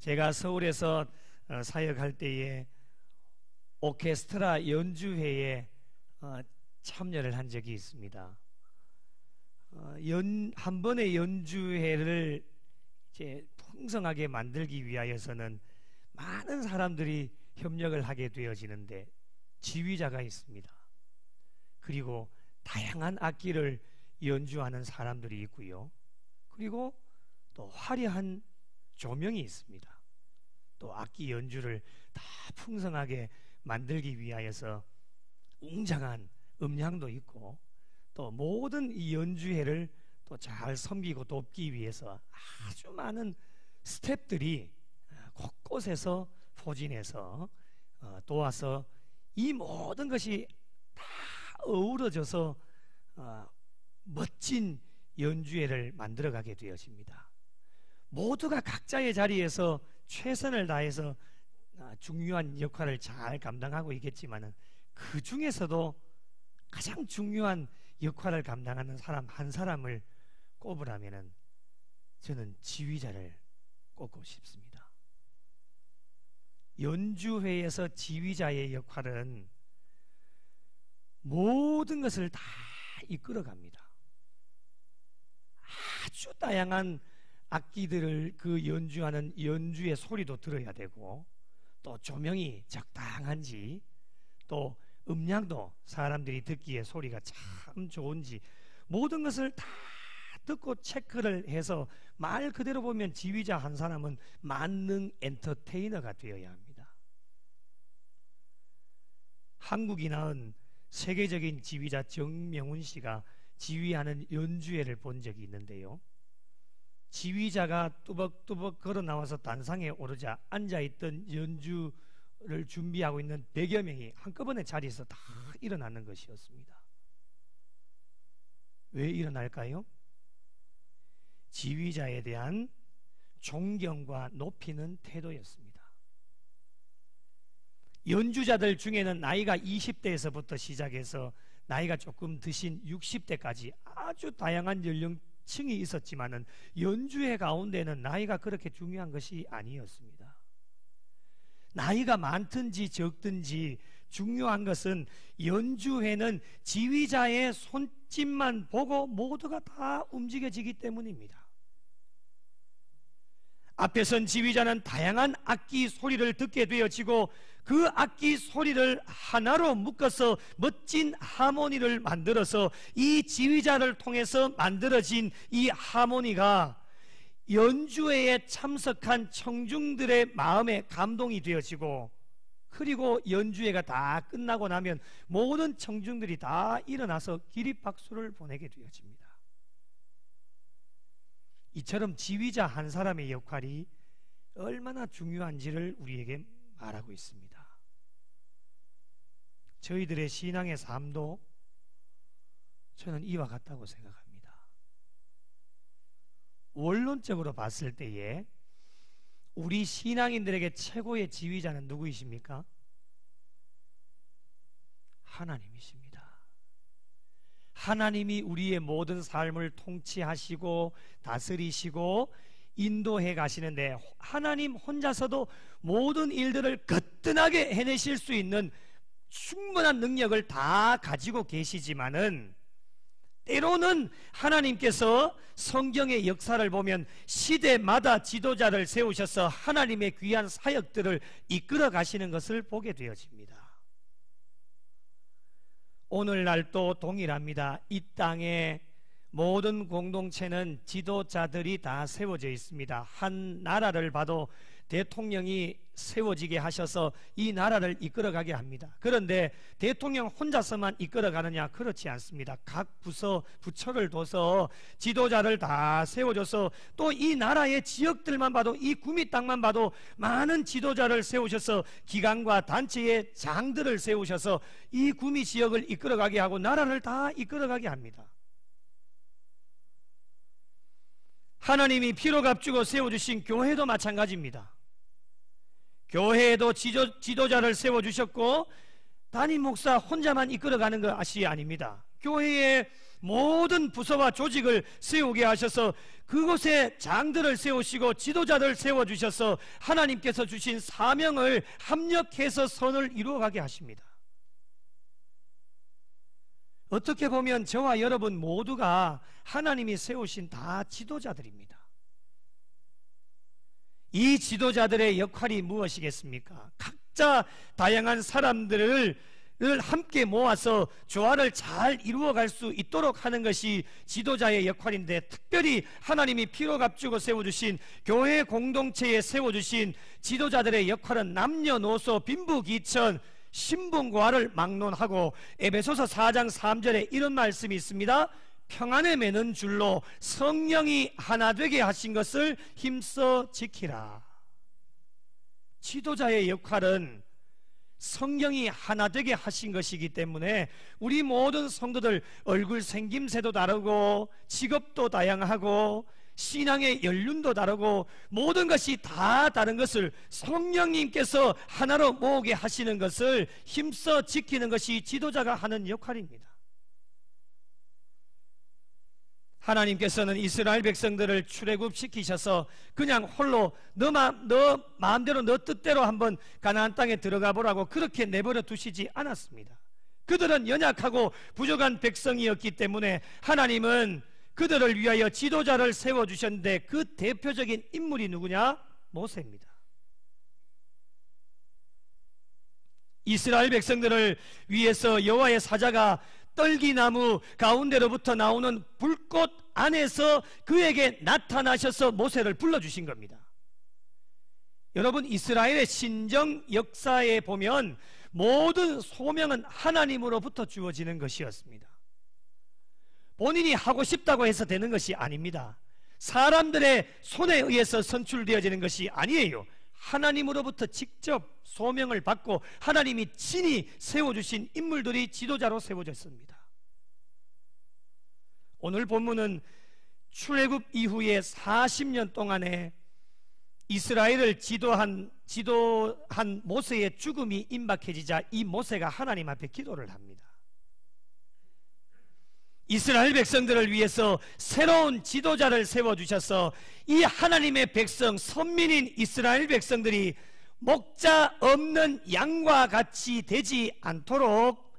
제가 서울에서 사역할 때에 오케스트라 연주회에 참여를 한 적이 있습니다. 한 번의 연주회를 이제 풍성하게 만들기 위하여서는 많은 사람들이 협력을 하게 되어지는데 지휘자가 있습니다. 그리고 다양한 악기를 연주하는 사람들이 있고요. 그리고 또 화려한 조명이 있습니다. 또 악기 연주를 다 풍성하게 만들기 위하여서 웅장한 음향도 있고, 또 모든 이 연주회를 또 잘 섬기고 돕기 위해서 아주 많은 스태프들이 곳곳에서 포진해서 도와서 이 모든 것이 다 어우러져서 멋진 연주회를 만들어가게 되어집니다. 모두가 각자의 자리에서 최선을 다해서 중요한 역할을 잘 감당하고 있겠지만 그 중에서도 가장 중요한 역할을 감당하는 사람 한 사람을 꼽으라면 저는 지휘자를 꼽고 싶습니다. 연주회에서 지휘자의 역할은 모든 것을 다 이끌어갑니다. 아주 다양한 악기들을 그 연주하는 연주의 소리도 들어야 되고, 또 조명이 적당한지, 또 음량도 사람들이 듣기에 소리가 참 좋은지, 모든 것을 다 듣고 체크를 해서 말 그대로 보면 지휘자 한 사람은 만능 엔터테이너가 되어야 합니다. 한국이 낳은 세계적인 지휘자 정명훈 씨가 지휘하는 연주회를 본 적이 있는데요, 지휘자가 뚜벅뚜벅 걸어 나와서 단상에 오르자 앉아있던 연주를 준비하고 있는 100여 명이 한꺼번에 자리에서 다 일어나는 것이었습니다. 왜 일어날까요? 지휘자에 대한 존경과 높이는 태도였습니다. 연주자들 중에는 나이가 20대에서부터 시작해서 나이가 조금 드신 60대까지 아주 다양한 연령층이 있었지만은 연주회 가운데는 나이가 그렇게 중요한 것이 아니었습니다. 나이가 많든지 적든지 중요한 것은 연주회는 지휘자의 손짓만 보고 모두가 다 움직여지기 때문입니다. 앞에 선 지휘자는 다양한 악기 소리를 듣게 되어지고 그 악기 소리를 하나로 묶어서 멋진 하모니를 만들어서 이 지휘자를 통해서 만들어진 이 하모니가 연주회에 참석한 청중들의 마음에 감동이 되어지고, 그리고 연주회가 다 끝나고 나면 모든 청중들이 다 일어나서 기립박수를 보내게 되어집니다. 이처럼 지휘자 한 사람의 역할이 얼마나 중요한지를 우리에게 말하고 있습니다. 저희들의 신앙의 삶도 저는 이와 같다고 생각합니다. 원론적으로 봤을 때에 우리 신앙인들에게 최고의 지휘자는 누구이십니까? 하나님이십니다. 하나님이 우리의 모든 삶을 통치하시고 다스리시고 인도해 가시는데, 하나님 혼자서도 모든 일들을 거뜬하게 해내실 수 있는 충분한 능력을 다 가지고 계시지만은, 때로는 하나님께서 성경의 역사를 보면 시대마다 지도자를 세우셔서 하나님의 귀한 사역들을 이끌어 가시는 것을 보게 되어집니다. 오늘날도 동일합니다. 이 땅에 모든 공동체는 지도자들이 다 세워져 있습니다. 한 나라를 봐도 대통령이 세워지게 하셔서 이 나라를 이끌어가게 합니다. 그런데 대통령 혼자서만 이끌어가느냐? 그렇지 않습니다. 각 부처를 둬서 지도자를 다 세워줘서, 또 이 나라의 지역들만 봐도, 이 구미 땅만 봐도 많은 지도자를 세우셔서 기관과 단체의 장들을 세우셔서 이 구미 지역을 이끌어가게 하고 나라를 다 이끌어가게 합니다. 하나님이 피로 값주고 세워주신 교회도 마찬가지입니다. 교회에도 지도자를 세워주셨고 담임 목사 혼자만 이끌어가는 것이 아닙니다. 교회에 모든 부서와 조직을 세우게 하셔서 그곳에 장들을 세우시고 지도자들 세워주셔서 하나님께서 주신 사명을 합력해서 선을 이루어가게 하십니다. 어떻게 보면 저와 여러분 모두가 하나님이 세우신 다 지도자들입니다. 이 지도자들의 역할이 무엇이겠습니까? 각자 다양한 사람들을 함께 모아서 조화를 잘 이루어갈 수 있도록 하는 것이 지도자의 역할인데, 특별히 하나님이 피로 값주고 세워주신 교회 공동체에 세워주신 지도자들의 역할은 남녀노소 빈부귀천 신분고하를 막론하고, 에베소서 4장 3절에 이런 말씀이 있습니다. 평안에 매는 줄로 성령이 하나 되게 하신 것을 힘써 지키라. 지도자의 역할은 성령이 하나 되게 하신 것이기 때문에 우리 모든 성도들 얼굴 생김새도 다르고 직업도 다양하고 신앙의 연륜도 다르고 모든 것이 다 다른 것을 성령님께서 하나로 모으게 하시는 것을 힘써 지키는 것이 지도자가 하는 역할입니다. 하나님께서는 이스라엘 백성들을 출애굽시키셔서 그냥 홀로 너 마음대로 너 뜻대로 한번 가나안 땅에 들어가 보라고 그렇게 내버려 두시지 않았습니다. 그들은 연약하고 부족한 백성이었기 때문에 하나님은 그들을 위하여 지도자를 세워주셨는데, 그 대표적인 인물이 누구냐? 모세입니다. 이스라엘 백성들을 위해서 여호와의 사자가 떨기나무 가운데로부터 나오는 불꽃 안에서 그에게 나타나셔서 모세를 불러주신 겁니다. 여러분, 이스라엘의 신정 역사에 보면 모든 소명은 하나님으로부터 주어지는 것이었습니다. 본인이 하고 싶다고 해서 되는 것이 아닙니다. 사람들의 손에 의해서 선출되어지는 것이 아니에요. 하나님으로부터 직접 소명을 받고 하나님이 친히 세워주신 인물들이 지도자로 세워졌습니다. 오늘 본문은 출애굽 이후에 40년 동안에 이스라엘을 지도한 모세의 죽음이 임박해지자 이 모세가 하나님 앞에 기도를 합니다. 이스라엘 백성들을 위해서 새로운 지도자를 세워주셔서 이 하나님의 백성, 선민인 이스라엘 백성들이 목자 없는 양과 같이 되지 않도록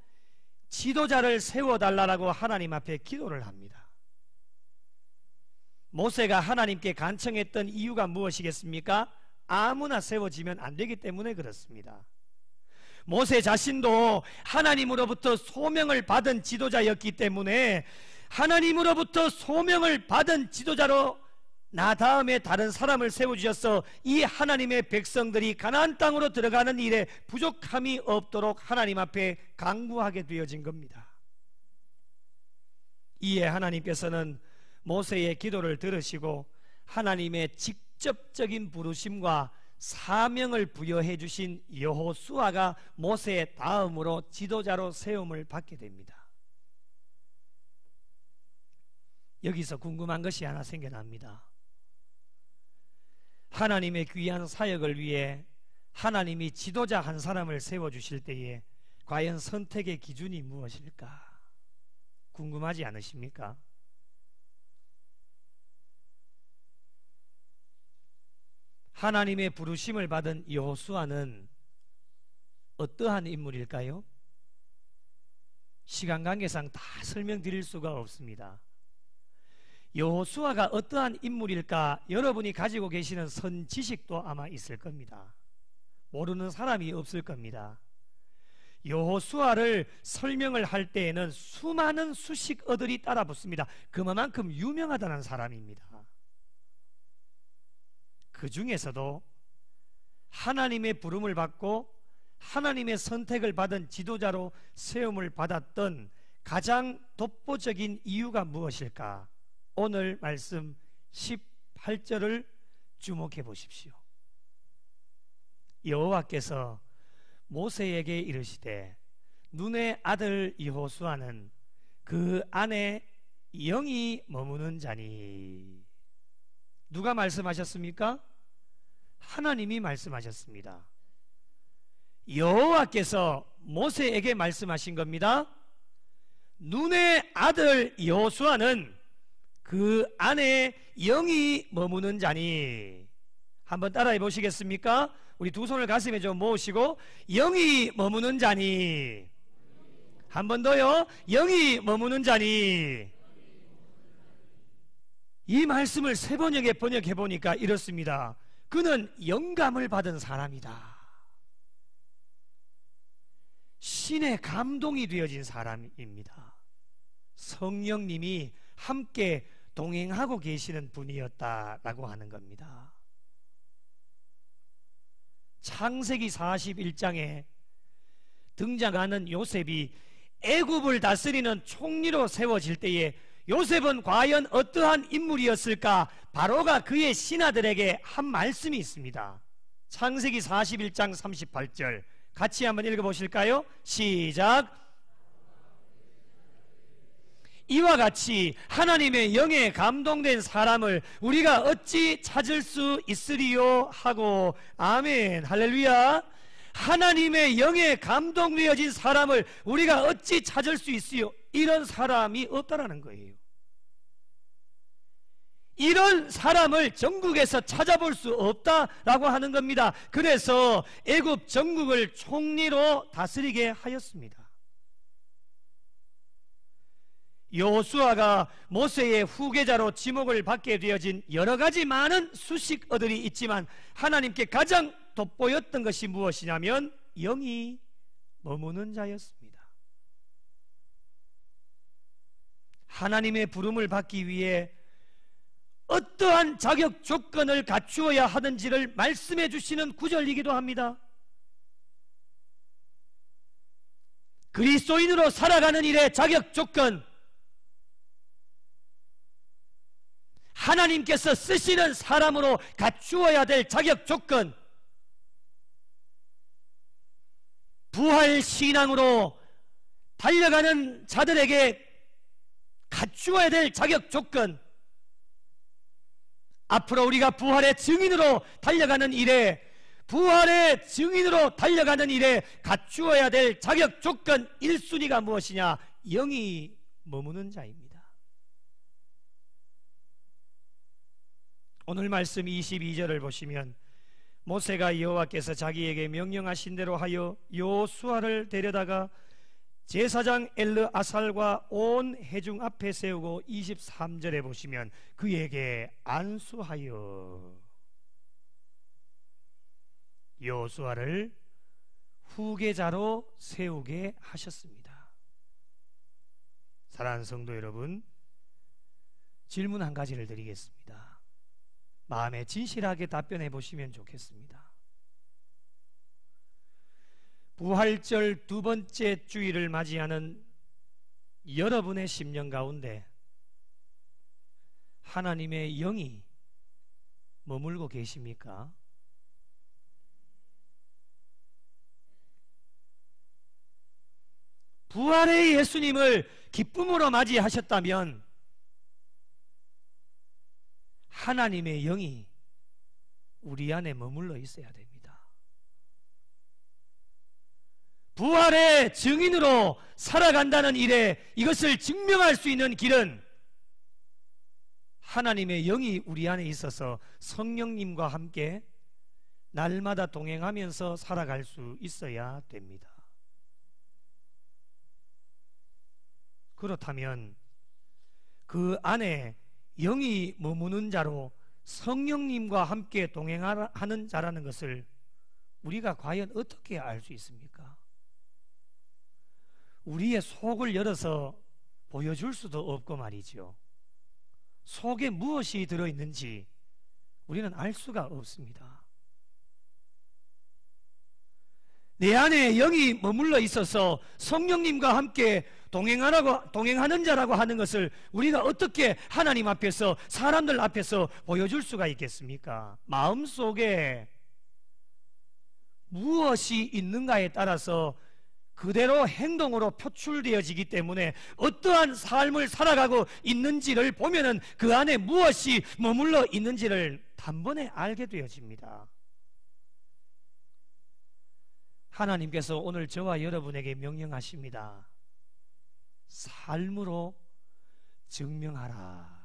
지도자를 세워달라고 하나님 앞에 기도를 합니다. 모세가 하나님께 간청했던 이유가 무엇이겠습니까? 아무나 세워지면 안 되기 때문에 그렇습니다. 모세 자신도 하나님으로부터 소명을 받은 지도자였기 때문에 하나님으로부터 소명을 받은 지도자로 나 다음에 다른 사람을 세워주셔서 이 하나님의 백성들이 가나안 땅으로 들어가는 일에 부족함이 없도록 하나님 앞에 간구하게 되어진 겁니다. 이에 하나님께서는 모세의 기도를 들으시고 하나님의 직접적인 부르심과 사명을 부여해 주신 여호수아가 모세의 다음으로 지도자로 세움을 받게 됩니다. 여기서 궁금한 것이 하나 생겨납니다. 하나님의 귀한 사역을 위해 하나님이 지도자 한 사람을 세워주실 때에 과연 선택의 기준이 무엇일까? 궁금하지 않으십니까? 하나님의 부르심을 받은 여호수아는 어떠한 인물일까요? 시간 관계상 다 설명드릴 수가 없습니다. 여호수아가 어떠한 인물일까 여러분이 가지고 계시는 선지식도 아마 있을 겁니다. 모르는 사람이 없을 겁니다. 여호수아를 설명을 할 때에는 수많은 수식어들이 따라 붙습니다. 그만큼 유명하다는 사람입니다. 그 중에서도 하나님의 부름을 받고 하나님의 선택을 받은 지도자로 세움을 받았던 가장 독보적인 이유가 무엇일까? 오늘 말씀 18절을 주목해 보십시오. 여호와께서 모세에게 이르시되 눈의 아들 여호수아는 그 안에 영이 머무는 자니. 누가 말씀하셨습니까? 하나님이 말씀하셨습니다. 여호와께서 모세에게 말씀하신 겁니다. 눈의 아들 여호수아는 그 안에 영이 머무는 자니. 한번 따라해 보시겠습니까? 우리 두 손을 가슴에 좀 모으시고, 영이 머무는 자니. 한 번 더요. 영이 머무는 자니. 이 말씀을 세 번역에 번역해 보니까 이렇습니다. 그는 영감을 받은 사람이다. 신의 감동이 되어진 사람입니다. 성령님이 함께 동행하고 계시는 분이었다라고 하는 겁니다. 창세기 41장에 등장하는 요셉이 애굽을 다스리는 총리로 세워질 때에 요셉은 과연 어떠한 인물이었을까? 바로가 그의 신하들에게 한 말씀이 있습니다. 창세기 41장 38절 같이 한번 읽어보실까요? 시작. 이와 같이 하나님의 영에 감동된 사람을 우리가 어찌 찾을 수 있으리요? 하고. 아멘. 할렐루야. 하나님의 영에 감동되어진 사람을 우리가 어찌 찾을 수 있어요? 이런 사람이 없다라는 거예요. 이런 사람을 전국에서 찾아볼 수 없다라고 하는 겁니다. 그래서 애굽 전국을 총리로 다스리게 하였습니다. 여호수아가 모세의 후계자로 지목을 받게 되어진 여러 가지 많은 수식어들이 있지만 하나님께 가장 돋보였던 것이 무엇이냐면 영이 머무는 자였습니다. 하나님의 부름을 받기 위해 어떠한 자격 조건을 갖추어야 하는지를 말씀해 주시는 구절이기도 합니다. 그리스도인으로 살아가는 일의 자격 조건, 하나님께서 쓰시는 사람으로 갖추어야 될 자격 조건, 부활 신앙으로 달려가는 자들에게 갖추어야 될 자격 조건, 앞으로 우리가 부활의 증인으로 달려가는 일에, 부활의 증인으로 달려가는 일에 갖추어야 될 자격 조건 1순위가 무엇이냐? 영이 머무는 자입니다. 오늘 말씀 22절을 보시면 모세가 여호와께서 자기에게 명령하신 대로 하여 여호수아를 데려다가 제사장 엘르아살과 온 회중 앞에 세우고 23절에 보시면 그에게 안수하여 여호수아를 후계자로 세우게 하셨습니다. 사랑하는 성도 여러분, 질문 한 가지를 드리겠습니다. 마음에 진실하게 답변해 보시면 좋겠습니다. 부활절 두 번째 주일을 맞이하는 여러분의 심령 가운데 하나님의 영이 머물고 계십니까? 부활의 예수님을 기쁨으로 맞이하셨다면 하나님의 영이 우리 안에 머물러 있어야 됩니다. 부활의 증인으로 살아간다는 일에 이것을 증명할 수 있는 길은 하나님의 영이 우리 안에 있어서 성령님과 함께 날마다 동행하면서 살아갈 수 있어야 됩니다. 그렇다면 그 안에 영이 머무는 자로 성령님과 함께 동행하는 자라는 것을 우리가 과연 어떻게 알 수 있습니까? 우리의 속을 열어서 보여줄 수도 없고 말이죠. 속에 무엇이 들어있는지 우리는 알 수가 없습니다. 내 안에 영이 머물러 있어서 성령님과 함께 동행하는 자라고 하는 것을 우리가 어떻게 하나님 앞에서, 사람들 앞에서 보여줄 수가 있겠습니까? 마음속에 무엇이 있는가에 따라서 그대로 행동으로 표출되어지기 때문에 어떠한 삶을 살아가고 있는지를 보면은 그 안에 무엇이 머물러 있는지를 단번에 알게 되어집니다. 하나님께서 오늘 저와 여러분에게 명령하십니다. 삶으로 증명하라.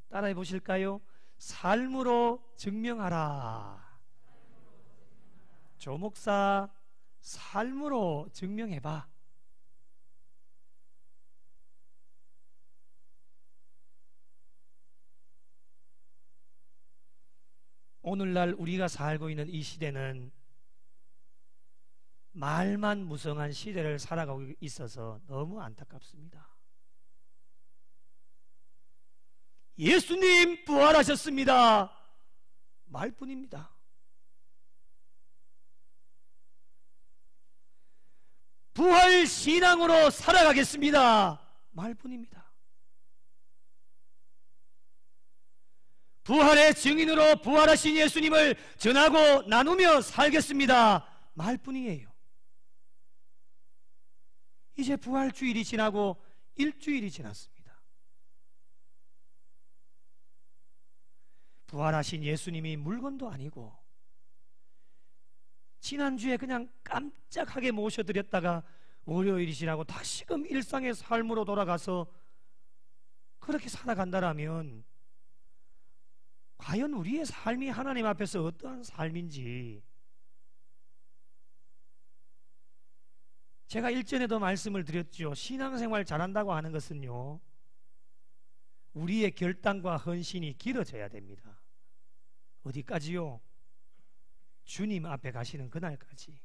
따라해 보실까요? 삶으로 증명하라. 조 목사, 삶으로 증명해봐. 오늘날 우리가 살고 있는 이 시대는 말만 무성한 시대를 살아가고 있어서 너무 안타깝습니다. 예수님 부활하셨습니다. 말뿐입니다. 부활 신앙으로 살아가겠습니다. 말뿐입니다. 부활의 증인으로 부활하신 예수님을 전하고 나누며 살겠습니다. 말뿐이에요. 이제 부활주일이 지나고 일주일이 지났습니다. 부활하신 예수님이 물건도 아니고 지난주에 그냥 깜짝하게 모셔드렸다가 월요일이 지나고 다시금 일상의 삶으로 돌아가서 그렇게 살아간다라면 과연 우리의 삶이 하나님 앞에서 어떠한 삶인지, 제가 일전에도 말씀을 드렸죠. 신앙생활 잘한다고 하는 것은요, 우리의 결단과 헌신이 길어져야 됩니다. 어디까지요? 주님 앞에 가시는 그날까지.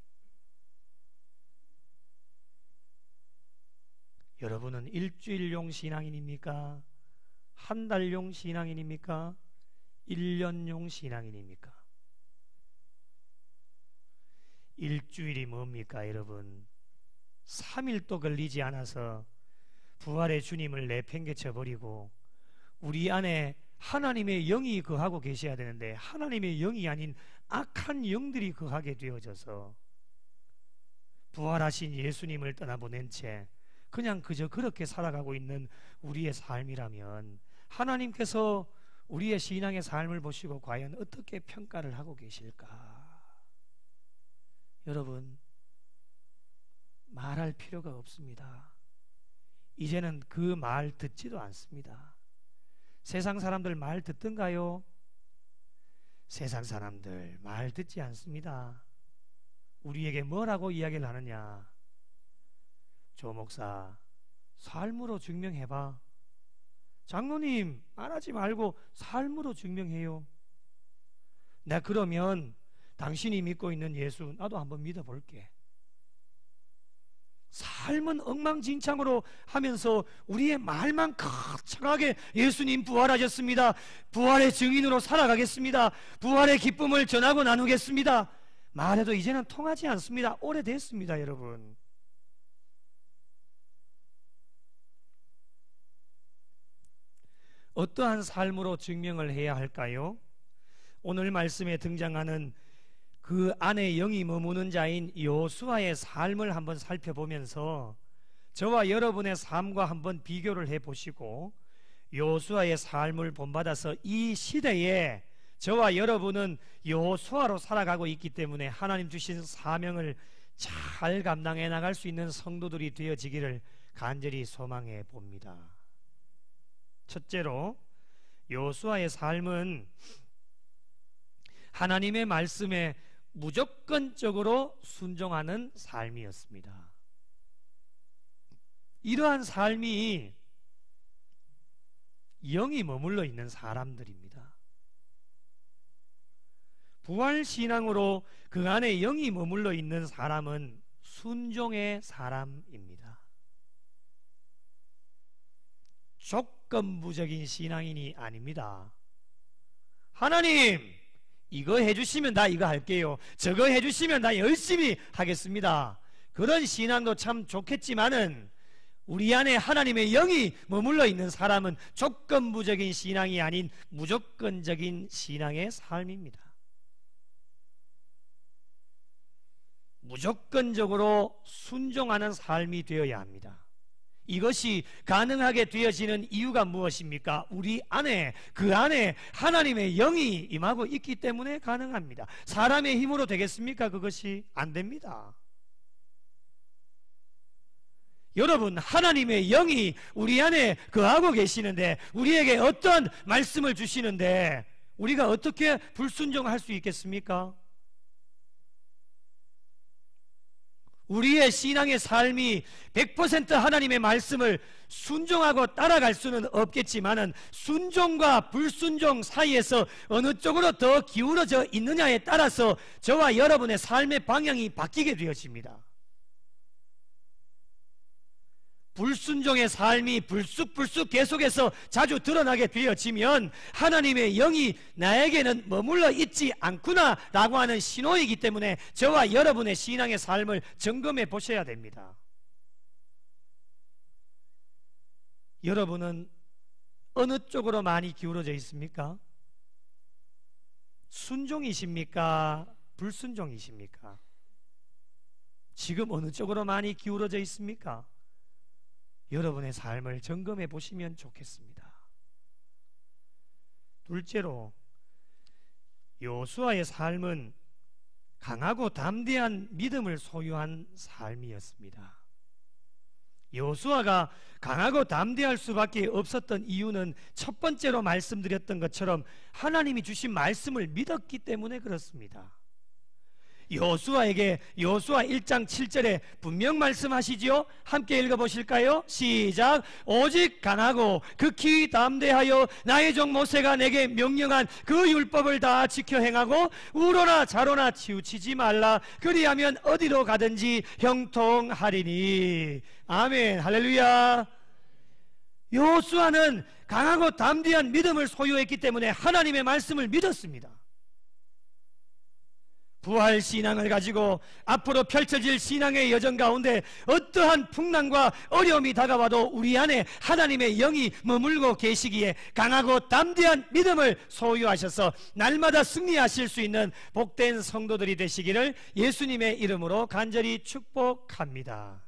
여러분은 일주일용 신앙인입니까? 한 달용 신앙인입니까? 1년용 신앙인입니까? 일주일이 뭡니까 여러분? 3일도 걸리지 않아서 부활의 주님을 내팽개쳐 버리고 우리 안에 하나님의 영이 거하고 계셔야 되는데 하나님의 영이 아닌 악한 영들이 거하게 되어져서 부활하신 예수님을 떠나보낸 채 그냥 그저 그렇게 살아가고 있는 우리의 삶이라면 하나님께서 우리의 신앙의 삶을 보시고 과연 어떻게 평가를 하고 계실까? 여러분, 말할 필요가 없습니다. 이제는 그 말 듣지도 않습니다. 세상 사람들 말 듣던가요? 세상 사람들 말 듣지 않습니다. 우리에게 뭐라고 이야기를 하느냐? 조 목사, 삶으로 증명해봐. 장로님, 말하지 말고 삶으로 증명해요. 내가 그러면 당신이 믿고 있는 예수 나도 한번 믿어볼게. 삶은 엉망진창으로 하면서 우리의 말만 거창하게 예수님 부활하셨습니다. 부활의 증인으로 살아가겠습니다. 부활의 기쁨을 전하고 나누겠습니다. 말해도 이제는 통하지 않습니다. 오래됐습니다, 여러분. 어떠한 삶으로 증명을 해야 할까요? 오늘 말씀에 등장하는 그 안에 영이 머무는 자인 여호수아의 삶을 한번 살펴보면서 저와 여러분의 삶과 한번 비교를 해보시고 여호수아의 삶을 본받아서 이 시대에 저와 여러분은 여호수아로 살아가고 있기 때문에 하나님 주신 사명을 잘 감당해 나갈 수 있는 성도들이 되어지기를 간절히 소망해 봅니다. 첫째로 여호수아의 삶은 하나님의 말씀에 무조건적으로 순종하는 삶이었습니다. 이러한 삶이 영이 머물러 있는 사람들입니다. 부활신앙으로 그 안에 영이 머물러 있는 사람은 순종의 사람입니다. 조건부적인 신앙인이 아닙니다. 하나님, 이거 해주시면 나 이거 할게요. 저거 해주시면 나 열심히 하겠습니다. 그런 신앙도 참 좋겠지만은 우리 안에 하나님의 영이 머물러 있는 사람은 조건부적인 신앙이 아닌 무조건적인 신앙의 삶입니다. 무조건적으로 순종하는 삶이 되어야 합니다. 이것이 가능하게 되어지는 이유가 무엇입니까? 우리 안에, 그 안에 하나님의 영이 임하고 있기 때문에 가능합니다. 사람의 힘으로 되겠습니까? 그것이 안 됩니다. 여러분, 하나님의 영이 우리 안에 거하고 계시는데, 우리에게 어떤 말씀을 주시는데 우리가 어떻게 불순종할 수 있겠습니까? 우리의 신앙의 삶이 100% 하나님의 말씀을 순종하고 따라갈 수는 없겠지만은, 순종과 불순종 사이에서 어느 쪽으로 더 기울어져 있느냐에 따라서 저와 여러분의 삶의 방향이 바뀌게 되어집니다. 불순종의 삶이 불쑥불쑥 계속해서 자주 드러나게 되어지면 하나님의 영이 나에게는 머물러 있지 않구나 라고 하는 신호이기 때문에 저와 여러분의 신앙의 삶을 점검해 보셔야 됩니다. 여러분은 어느 쪽으로 많이 기울어져 있습니까? 순종이십니까? 불순종이십니까? 지금 어느 쪽으로 많이 기울어져 있습니까? 여러분의 삶을 점검해 보시면 좋겠습니다. 둘째로, 여호수아의 삶은 강하고 담대한 믿음을 소유한 삶이었습니다. 여호수아가 강하고 담대할 수밖에 없었던 이유는 첫 번째로 말씀드렸던 것처럼 하나님이 주신 말씀을 믿었기 때문에 그렇습니다. 여호수아에게 여호수아 1장 7절에 분명 말씀하시지요. 함께 읽어보실까요? 시작. 오직 강하고 극히 담대하여 나의 종 모세가 내게 명령한 그 율법을 다 지켜 행하고 우로나 좌로나 치우치지 말라. 그리하면 어디로 가든지 형통하리니. 아멘. 할렐루야. 여호수아는 강하고 담대한 믿음을 소유했기 때문에 하나님의 말씀을 믿었습니다. 부활 신앙을 가지고 앞으로 펼쳐질 신앙의 여정 가운데 어떠한 풍랑과 어려움이 다가와도 우리 안에 하나님의 영이 머물고 계시기에 강하고 담대한 믿음을 소유하셔서 날마다 승리하실 수 있는 복된 성도들이 되시기를 예수님의 이름으로 간절히 축복합니다.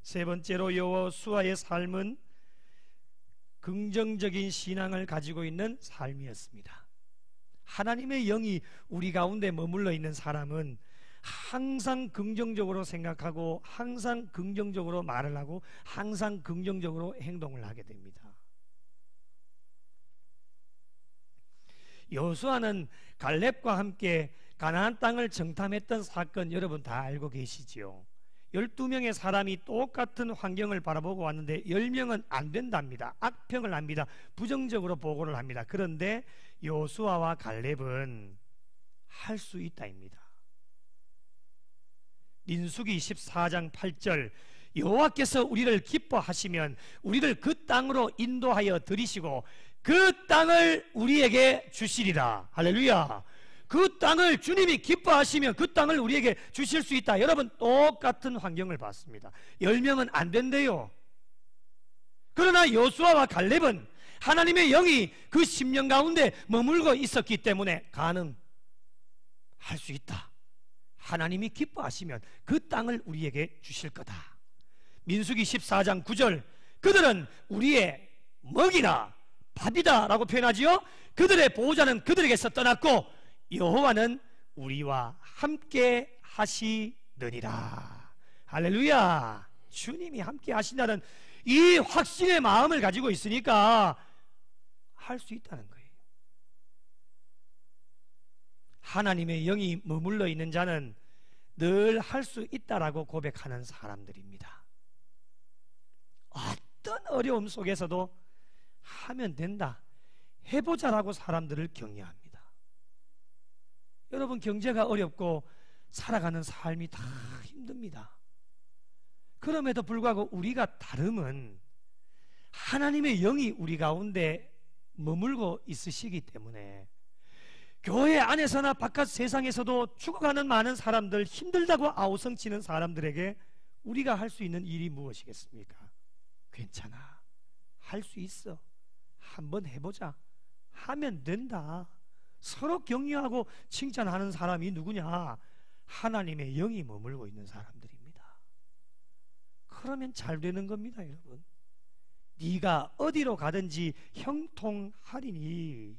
세 번째로, 여호수아의 삶은 긍정적인 신앙을 가지고 있는 삶이었습니다. 하나님의 영이 우리 가운데 머물러 있는 사람은 항상 긍정적으로 생각하고 항상 긍정적으로 말을 하고 항상 긍정적으로 행동을 하게 됩니다. 여호수아는 갈렙과 함께 가나안 땅을 정탐했던 사건 여러분 다 알고 계시지요. 12명의 사람이 똑같은 환경을 바라보고 왔는데 10명은 안 된답니다. 악평을 합니다. 부정적으로 보고를 합니다. 그런데 여호수아와 갈렙은 할 수 있다입니다. 민수기 14장 8절, 여호와께서 우리를 기뻐하시면 우리를 그 땅으로 인도하여 들이시고 그 땅을 우리에게 주시리라. 할렐루야. 그 땅을 주님이 기뻐하시면 그 땅을 우리에게 주실 수 있다. 여러분, 똑같은 환경을 봤습니다. 10명은 안 된대요. 그러나 여호수아와 갈렙은 하나님의 영이 그 10년 가운데 머물고 있었기 때문에 가능할 수 있다. 하나님이 기뻐하시면 그 땅을 우리에게 주실 거다. 민수기 14장 9절, 그들은 우리의 먹이라 밥이다 라고 표현하지요. 그들의 보호자는 그들에게서 떠났고 여호와는 우리와 함께 하시느니라. 할렐루야. 주님이 함께 하신다는 이 확신의 마음을 가지고 있으니까 할 수 있다는 거예요. 하나님의 영이 머물러 있는 자는 늘 할 수 있다라고 고백하는 사람들입니다. 어떤 어려움 속에서도 하면 된다, 해보자라고 사람들을 격려합니다. 여러분, 경제가 어렵고 살아가는 삶이 다 힘듭니다. 그럼에도 불구하고 우리가 다름은 하나님의 영이 우리 가운데 머물고 있으시기 때문에 교회 안에서나 바깥 세상에서도 죽어가는 많은 사람들, 힘들다고 아우성치는 사람들에게 우리가 할 수 있는 일이 무엇이겠습니까? 괜찮아, 할 수 있어, 한번 해보자, 하면 된다. 서로 격려하고 칭찬하는 사람이 누구냐? 하나님의 영이 머물고 있는 사람들입니다. 그러면 잘 되는 겁니다. 여러분, 네가 어디로 가든지 형통하리니.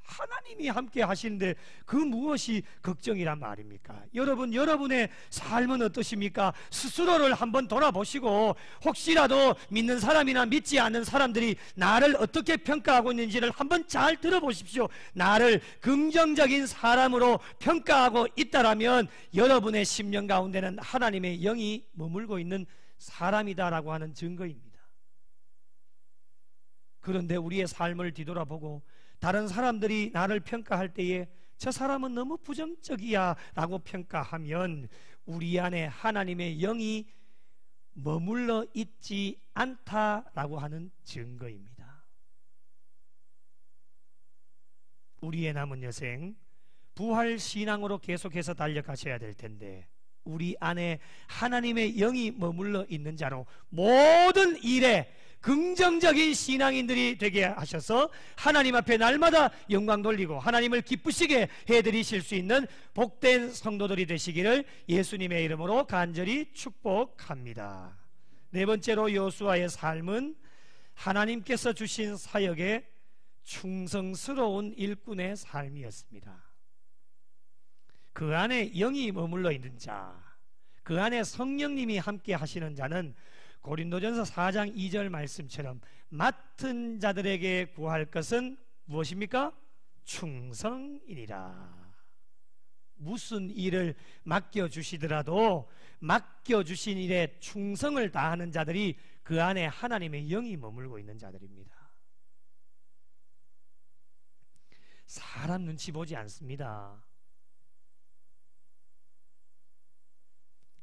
하나님의 하나님이 함께 하시는데 그 무엇이 걱정이란 말입니까? 여러분, 여러분의 삶은 어떠십니까? 스스로를 한번 돌아보시고 혹시라도 믿는 사람이나 믿지 않는 사람들이 나를 어떻게 평가하고 있는지를 한번 잘 들어보십시오. 나를 긍정적인 사람으로 평가하고 있다라면 여러분의 심령 가운데는 하나님의 영이 머물고 있는 사람이다라고 하는 증거입니다. 그런데 우리의 삶을 뒤돌아보고 다른 사람들이 나를 평가할 때에 저 사람은 너무 부정적이야 라고 평가하면 우리 안에 하나님의 영이 머물러 있지 않다라고 하는 증거입니다. 우리의 남은 여생 부활 신앙으로 계속해서 달려가셔야 될 텐데 우리 안에 하나님의 영이 머물러 있는 자로 모든 일에 긍정적인 신앙인들이 되게 하셔서 하나님 앞에 날마다 영광 돌리고 하나님을 기쁘시게 해드리실 수 있는 복된 성도들이 되시기를 예수님의 이름으로 간절히 축복합니다. 네 번째로 여호수아의 삶은 하나님께서 주신 사역에 충성스러운 일꾼의 삶이었습니다. 그 안에 영이 머물러 있는 자, 그 안에 성령님이 함께 하시는 자는 고린도전서 4장 2절 말씀처럼 맡은 자들에게 구할 것은 무엇입니까? 충성이니라. 무슨 일을 맡겨주시더라도 맡겨주신 일에 충성을 다하는 자들이 그 안에 하나님의 영이 머물고 있는 자들입니다. 사람 눈치 보지 않습니다.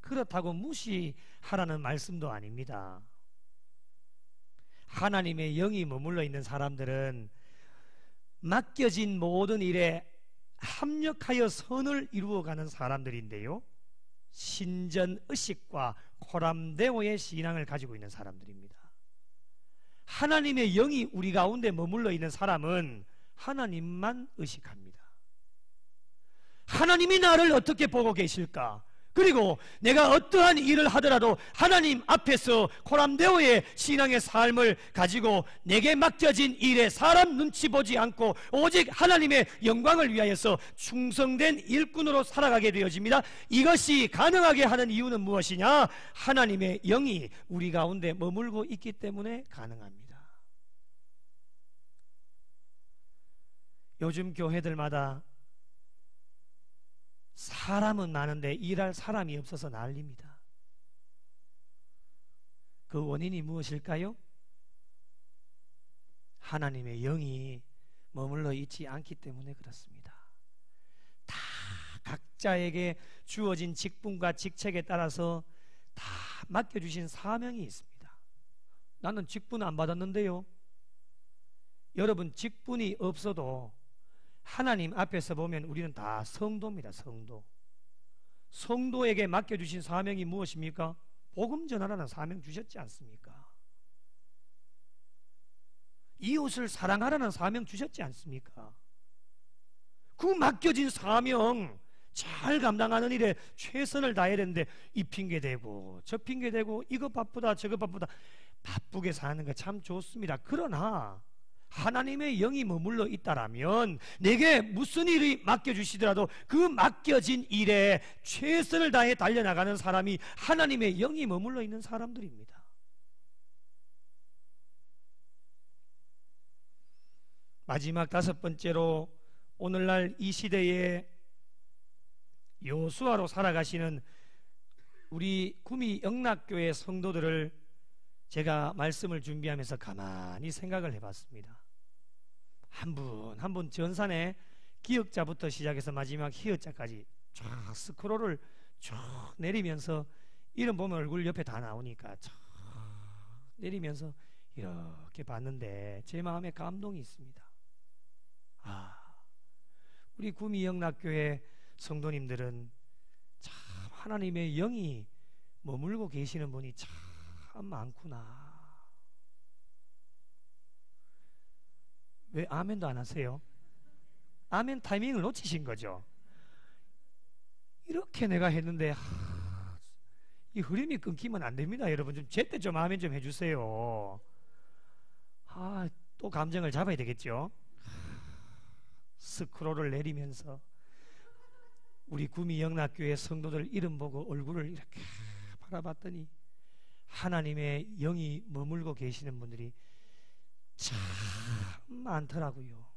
그렇다고 무시하라는 말씀도 아닙니다. 하나님의 영이 머물러 있는 사람들은 맡겨진 모든 일에 합력하여 선을 이루어가는 사람들인데요, 신전의식과 코람데오의 신앙을 가지고 있는 사람들입니다. 하나님의 영이 우리 가운데 머물러 있는 사람은 하나님만 의식합니다. 하나님이 나를 어떻게 보고 계실까? 그리고 내가 어떠한 일을 하더라도 하나님 앞에서 코람데오의 신앙의 삶을 가지고 내게 맡겨진 일에 사람 눈치 보지 않고 오직 하나님의 영광을 위하여서 충성된 일꾼으로 살아가게 되어집니다. 이것이 가능하게 하는 이유는 무엇이냐? 하나님의 영이 우리 가운데 머물고 있기 때문에 가능합니다. 요즘 교회들마다 사람은 많은데 일할 사람이 없어서 난립니다. 그 원인이 무엇일까요? 하나님의 영이 머물러 있지 않기 때문에 그렇습니다. 다 각자에게 주어진 직분과 직책에 따라서 다 맡겨주신 사명이 있습니다. 나는 직분 안 받았는데요. 여러분, 직분이 없어도 하나님 앞에서 보면 우리는 다 성도입니다. 성도. 성도에게 맡겨주신 사명이 무엇입니까? 복음 전하라는 사명 주셨지 않습니까? 이웃을 사랑하라는 사명 주셨지 않습니까? 그 맡겨진 사명 잘 감당하는 일에 최선을 다해야 되는데 이 핑계대고 저 핑계대고 이거 바쁘다 저거 바쁘다. 바쁘게 사는 거 참 좋습니다. 그러나 하나님의 영이 머물러 있다라면 내게 무슨 일이 맡겨주시더라도 그 맡겨진 일에 최선을 다해 달려나가는 사람이 하나님의 영이 머물러 있는 사람들입니다. 마지막 다섯 번째로 오늘날 이 시대에 여호수아로 살아가시는 우리 구미 영락교회 성도들을 제가 말씀을 준비하면서 가만히 생각을 해봤습니다. 한 분 한 분 전산의 기역자부터 시작해서 마지막 희역자까지 쫙 스크롤을 쭉 내리면서 이름 보면 얼굴 옆에 다 나오니까 쫙 내리면서 이렇게 봤는데 제 마음에 감동이 있습니다. 우리 구미 영락교회 성도님들은 참 하나님의 영이 머물고 계시는 분이 참 많구나. 왜 아멘도 안 하세요? 아멘 타이밍을 놓치신 거죠. 이렇게 내가 했는데 이 흐름이 끊기면 안 됩니다. 여러분 좀 제때 좀 아멘 좀 해주세요. 또 감정을 잡아야 되겠죠. 스크롤을 내리면서 우리 구미 영락교회 성도들 이름 보고 얼굴을 이렇게 바라봤더니 하나님의 영이 머물고 계시는 분들이 참 많더라고요.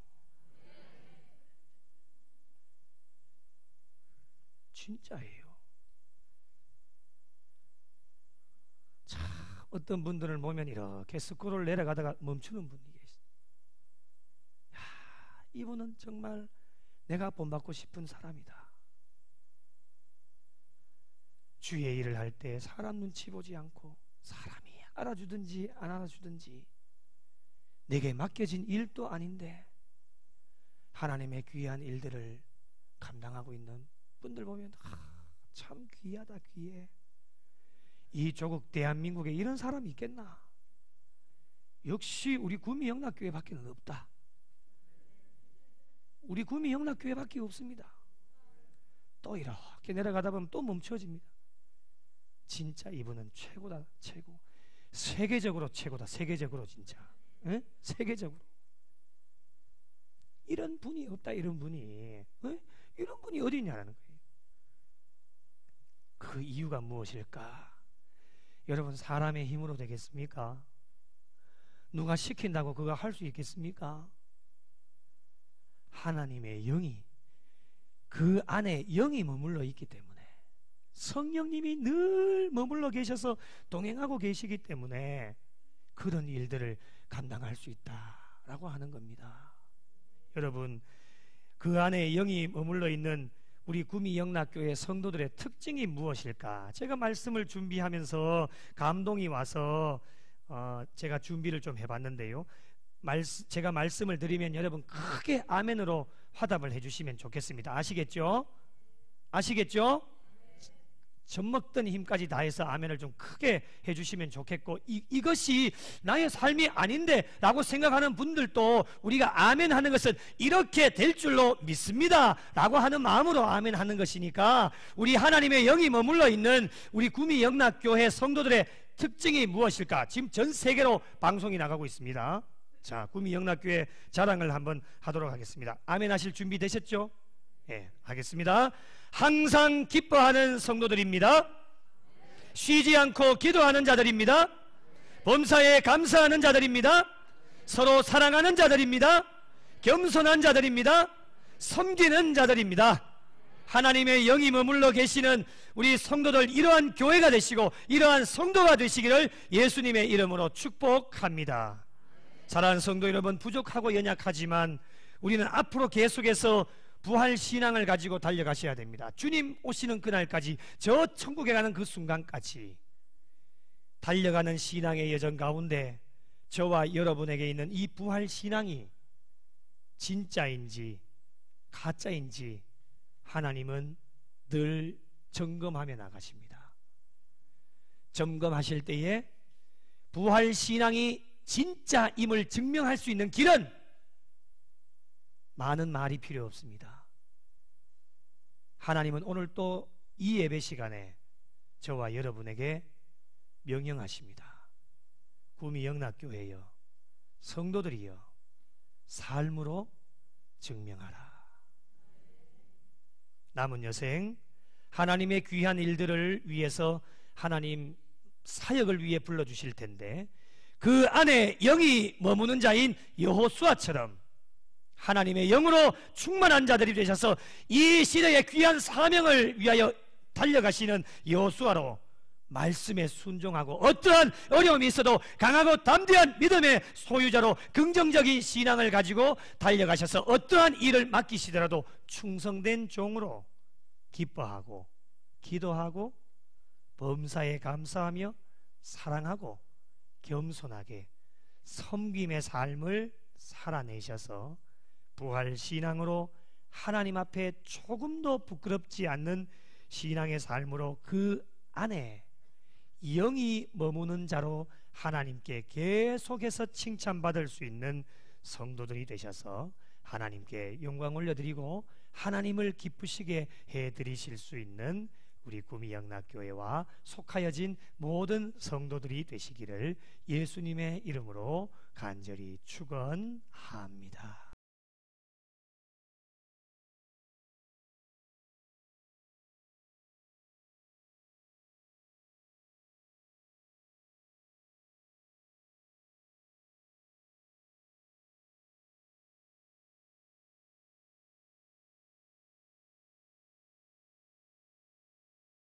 진짜예요. 참 어떤 분들을 보면 이렇게 스크롤 내려가다가 멈추는 분이 계세요. 야, 이분은 정말 내가 본받고 싶은 사람이다. 주의 일을 할 때 사람 눈치 보지 않고 사람이 알아주든지 안 알아주든지 내게 맡겨진 일도 아닌데 하나님의 귀한 일들을 감당하고 있는 분들 보면 참 귀하다, 귀해. 이 조국 대한민국에 이런 사람이 있겠나? 역시 우리 구미 영락교회밖에 없다. 우리 구미 영락교회밖에 없습니다. 또 이렇게 내려가다 보면 또 멈춰집니다. 진짜 이분은 최고다, 최고. 세계적으로 최고다, 세계적으로 진짜. 에? 세계적으로. 이런 분이 없다, 이런 분이. 에? 이런 분이 어디 있냐는 거예요. 그 이유가 무엇일까? 여러분, 사람의 힘으로 되겠습니까? 누가 시킨다고 그거 할 수 있겠습니까? 하나님의 영이, 그 안에 영이 머물러 있기 때문에, 성령님이 늘 머물러 계셔서 동행하고 계시기 때문에 그런 일들을 감당할 수 있다라고 하는 겁니다. 여러분, 그 안에 영이 머물러 있는 우리 구미 영락교회 성도들의 특징이 무엇일까? 제가 말씀을 준비하면서 감동이 와서 제가 준비를 좀 해봤는데요. 제가 말씀을 드리면 여러분 크게 아멘으로 화답을 해주시면 좋겠습니다. 아시겠죠? 아시겠죠? 젖먹던 힘까지 다해서 아멘을 좀 크게 해주시면 좋겠고, 이것이 나의 삶이 아닌데 라고 생각하는 분들도 우리가 아멘 하는 것은 이렇게 될 줄로 믿습니다 라고 하는 마음으로 아멘 하는 것이니까, 우리 하나님의 영이 머물러 있는 우리 구미 영락교회 성도들의 특징이 무엇일까? 지금 전 세계로 방송이 나가고 있습니다. 자, 구미 영락교회 자랑을 한번 하도록 하겠습니다. 아멘 하실 준비 되셨죠? 예, 하겠습니다. 항상 기뻐하는 성도들입니다. 쉬지 않고 기도하는 자들입니다. 범사에 감사하는 자들입니다. 서로 사랑하는 자들입니다. 겸손한 자들입니다. 섬기는 자들입니다. 하나님의 영이 머물러 계시는 우리 성도들, 이러한 교회가 되시고 이러한 성도가 되시기를 예수님의 이름으로 축복합니다. 사랑하는 성도 여러분, 부족하고 연약하지만 우리는 앞으로 계속해서 부활 신앙을 가지고 달려가셔야 됩니다. 주님 오시는 그날까지, 저 천국에 가는 그 순간까지 달려가는 신앙의 여정 가운데 저와 여러분에게 있는 이 부활 신앙이 진짜인지 가짜인지 하나님은 늘 점검하며 나가십니다. 점검하실 때에 부활 신앙이 진짜임을 증명할 수 있는 길은 많은 말이 필요 없습니다. 하나님은 오늘 또 이 예배 시간에 저와 여러분에게 명령하십니다. 구미 영락교회여, 성도들이여, 삶으로 증명하라. 남은 여생 하나님의 귀한 일들을 위해서 하나님 사역을 위해 불러주실 텐데, 그 안에 영이 머무는 자인 여호수아처럼 하나님의 영으로 충만한 자들이 되셔서 이 시대의 귀한 사명을 위하여 달려가시는 여호수아로 말씀에 순종하고 어떠한 어려움이 있어도 강하고 담대한 믿음의 소유자로 긍정적인 신앙을 가지고 달려가셔서 어떠한 일을 맡기시더라도 충성된 종으로 기뻐하고 기도하고 범사에 감사하며 사랑하고 겸손하게 섬김의 삶을 살아내셔서 부활 신앙으로 하나님 앞에 조금도 부끄럽지 않는 신앙의 삶으로 그 안에 영이 머무는 자로 하나님께 계속해서 칭찬받을 수 있는 성도들이 되셔서 하나님께 영광 올려드리고 하나님을 기쁘시게 해드리실 수 있는 우리 구미 영락교회와 속하여진 모든 성도들이 되시기를 예수님의 이름으로 간절히 축원합니다.